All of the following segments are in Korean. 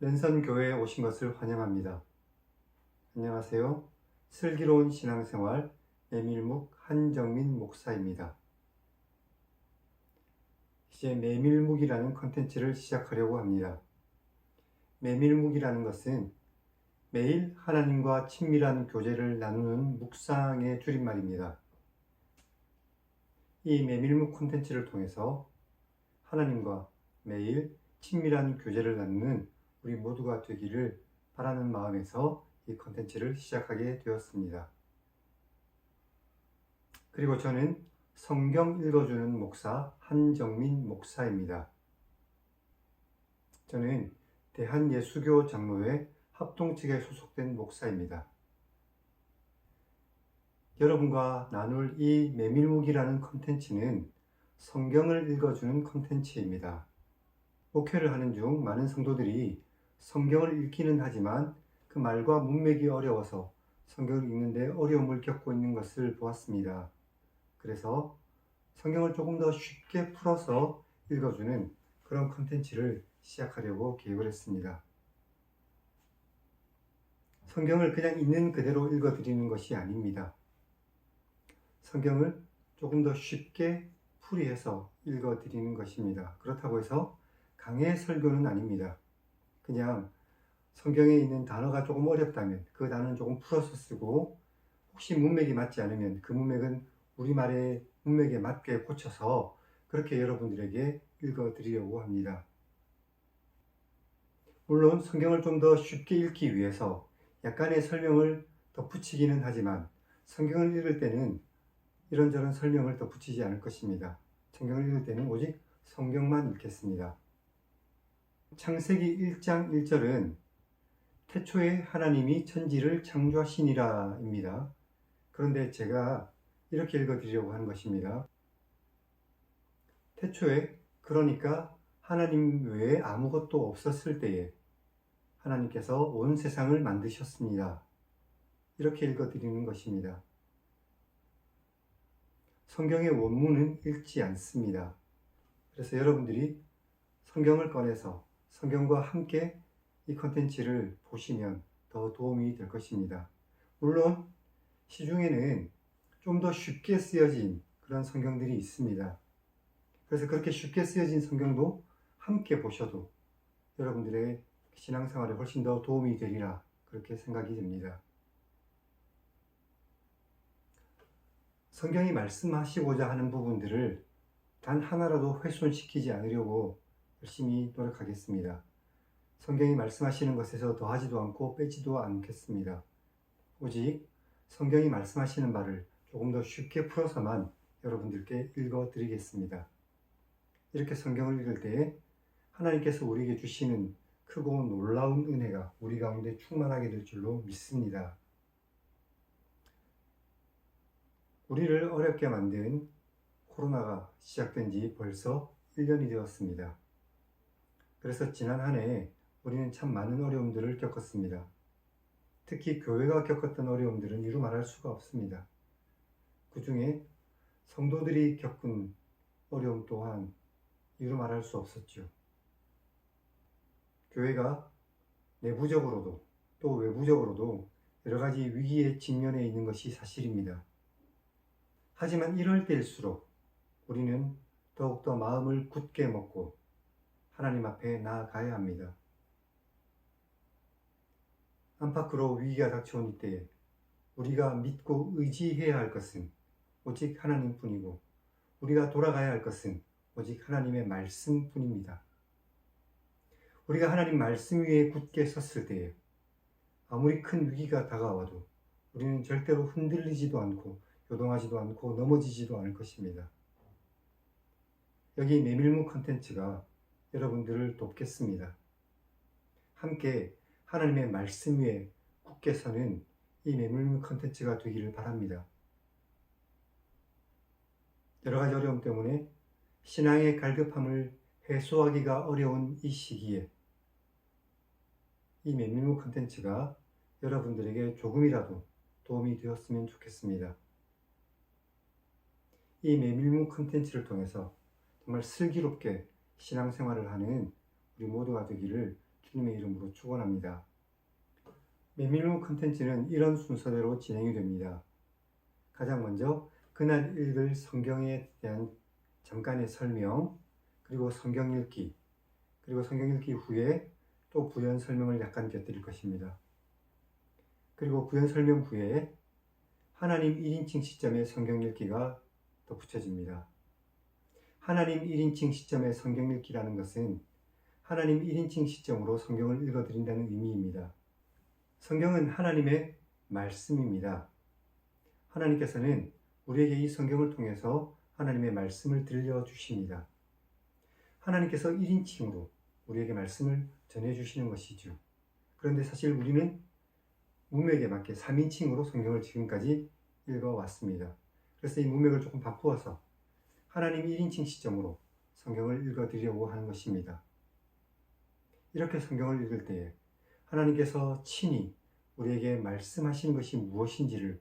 랜선 교회에 오신 것을 환영합니다. 안녕하세요. 슬기로운 신앙생활 메밀묵 한정민 목사입니다. 이제 메밀묵이라는 컨텐츠를 시작하려고 합니다. 메밀묵이라는 것은 매일 하나님과 친밀한 교제를 나누는 묵상의 줄임말입니다. 이 메밀묵 콘텐츠를 통해서 하나님과 매일 친밀한 교제를 나누는 우리 모두가 되기를 바라는 마음에서 이 콘텐츠를 시작하게 되었습니다. 그리고 저는 성경 읽어주는 목사 한정민 목사입니다. 저는 대한예수교 장로회 합동측에 소속된 목사입니다. 여러분과 나눌 이 메밀묵이라는 콘텐츠는 성경을 읽어주는 콘텐츠입니다. 목회를 하는 중 많은 성도들이 성경을 읽기는 하지만 그 말과 문맥이 어려워서 성경을 읽는데 어려움을 겪고 있는 것을 보았습니다. 그래서 성경을 조금 더 쉽게 풀어서 읽어주는 그런 콘텐츠를 시작하려고 계획을 했습니다. 성경을 그냥 있는 그대로 읽어드리는 것이 아닙니다. 성경을 조금 더 쉽게 풀이해서 읽어드리는 것입니다. 그렇다고 해서 강의 설교는 아닙니다. 그냥 성경에 있는 단어가 조금 어렵다면 그 단어는 조금 풀어서 쓰고, 혹시 문맥이 맞지 않으면 그 문맥은 우리말의 문맥에 맞게 고쳐서 그렇게 여러분들에게 읽어드리려고 합니다. 물론 성경을 좀 더 쉽게 읽기 위해서 약간의 설명을 덧붙이기는 하지만 성경을 읽을 때는 이런저런 설명을 덧붙이지 않을 것입니다. 성경을 읽을 때는 오직 성경만 읽겠습니다. 창세기 1장 1절은 태초에 하나님이 천지를 창조하시니라 입니다. 그런데 제가 이렇게 읽어드리려고 하는 것입니다. 태초에, 그러니까 하나님 외에 아무것도 없었을 때에 하나님께서 온 세상을 만드셨습니다. 이렇게 읽어드리는 것입니다. 성경의 원문은 읽지 않습니다. 그래서 여러분들이 성경을 꺼내서 성경과 함께 이 컨텐츠를 보시면 더 도움이 될 것입니다. 물론 시중에는 좀 더 쉽게 쓰여진 그런 성경들이 있습니다. 그래서 그렇게 쉽게 쓰여진 성경도 함께 보셔도 여러분들의 신앙생활에 훨씬 더 도움이 되리라, 그렇게 생각이 됩니다. 성경이 말씀하시고자 하는 부분들을 단 하나라도 훼손시키지 않으려고 열심히 노력하겠습니다. 성경이 말씀하시는 것에서 더하지도 않고 빼지도 않겠습니다. 오직 성경이 말씀하시는 바를 조금 더 쉽게 풀어서만 여러분들께 읽어드리겠습니다. 이렇게 성경을 읽을 때에 하나님께서 우리에게 주시는 크고 놀라운 은혜가 우리 가운데 충만하게 될 줄로 믿습니다. 우리를 어렵게 만든 코로나가 시작된 지 벌써 1년이 되었습니다. 그래서 지난 한 해 우리는 참 많은 어려움들을 겪었습니다. 특히 교회가 겪었던 어려움들은 이루 말할 수가 없습니다. 그 중에 성도들이 겪은 어려움 또한 이루 말할 수 없었죠. 교회가 내부적으로도 또 외부적으로도 여러 가지 위기에 직면해 있는 것이 사실입니다. 하지만 이럴 때일수록 우리는 더욱더 마음을 굳게 먹고 하나님 앞에 나아가야 합니다. 안팎으로 위기가 닥쳐온 이때에 우리가 믿고 의지해야 할 것은 오직 하나님뿐이고, 우리가 돌아가야 할 것은 오직 하나님의 말씀뿐입니다. 우리가 하나님 말씀 위에 굳게 섰을 때에 아무리 큰 위기가 다가와도 우리는 절대로 흔들리지도 않고 요동하지도 않고 넘어지지도 않을 것입니다. 여기 메밀묵 컨텐츠가 여러분들을 돕겠습니다. 함께 하나님의 말씀 위에 굳게 서는 이 메밀묵 컨텐츠가 되기를 바랍니다. 여러 가지 어려움 때문에 신앙의 갈급함을 해소하기가 어려운 이 시기에 이 메밀묵 컨텐츠가 여러분들에게 조금이라도 도움이 되었으면 좋겠습니다. 이 메밀묵 컨텐츠를 통해서 정말 슬기롭게 신앙생활을 하는 우리 모두가 되기를 주님의 이름으로 축원합니다. 메밀묵 컨텐츠는 이런 순서대로 진행이 됩니다. 가장 먼저 그날 읽을 성경에 대한 잠깐의 설명, 그리고 성경 읽기, 그리고 성경 읽기 후에 또 부연 설명을 약간 곁들일 것입니다. 그리고 부연 설명 후에 하나님 1인칭 시점의 성경 읽기가 덧붙여집니다. 하나님 1인칭 시점의 성경 읽기라는 것은 하나님 1인칭 시점으로 성경을 읽어드린다는 의미입니다. 성경은 하나님의 말씀입니다. 하나님께서는 우리에게 이 성경을 통해서 하나님의 말씀을 들려주십니다. 하나님께서 1인칭으로 우리에게 말씀을 전해주시는 것이죠. 그런데 사실 우리는 문맥에 맞게 3인칭으로 성경을 지금까지 읽어왔습니다. 그래서 이 문맥을 조금 바꾸어서 하나님 1인칭 시점으로 성경을 읽어드리려고 하는 것입니다. 이렇게 성경을 읽을 때에 하나님께서 친히 우리에게 말씀하시는 것이 무엇인지를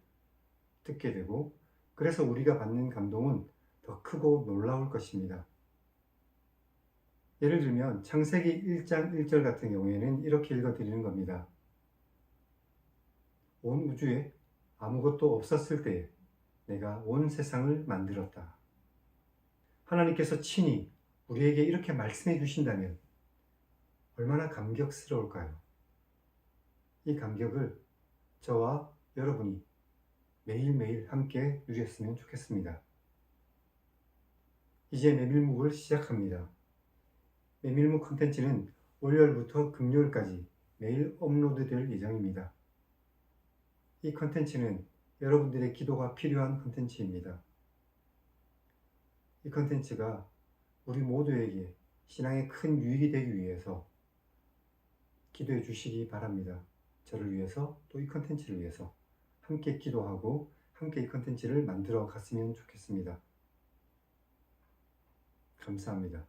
듣게 되고, 그래서 우리가 받는 감동은 더 크고 놀라울 것입니다. 예를 들면 창세기 1장 1절 같은 경우에는 이렇게 읽어드리는 겁니다. 온 우주에 아무것도 없었을 때에 내가 온 세상을 만들었다. 하나님께서 친히 우리에게 이렇게 말씀해 주신다면 얼마나 감격스러울까요? 이 감격을 저와 여러분이 매일매일 함께 누렸으면 좋겠습니다. 이제 메밀묵을 시작합니다. 메밀묵 콘텐츠는 월요일부터 금요일까지 매일 업로드될 예정입니다. 이 콘텐츠는 여러분들의 기도가 필요한 콘텐츠입니다. 이 콘텐츠가 우리 모두에게 신앙에 큰 유익이 되기 위해서 기도해 주시기 바랍니다. 저를 위해서, 또 이 콘텐츠를 위해서 함께 기도하고 함께 이 콘텐츠를 만들어 갔으면 좋겠습니다. 감사합니다.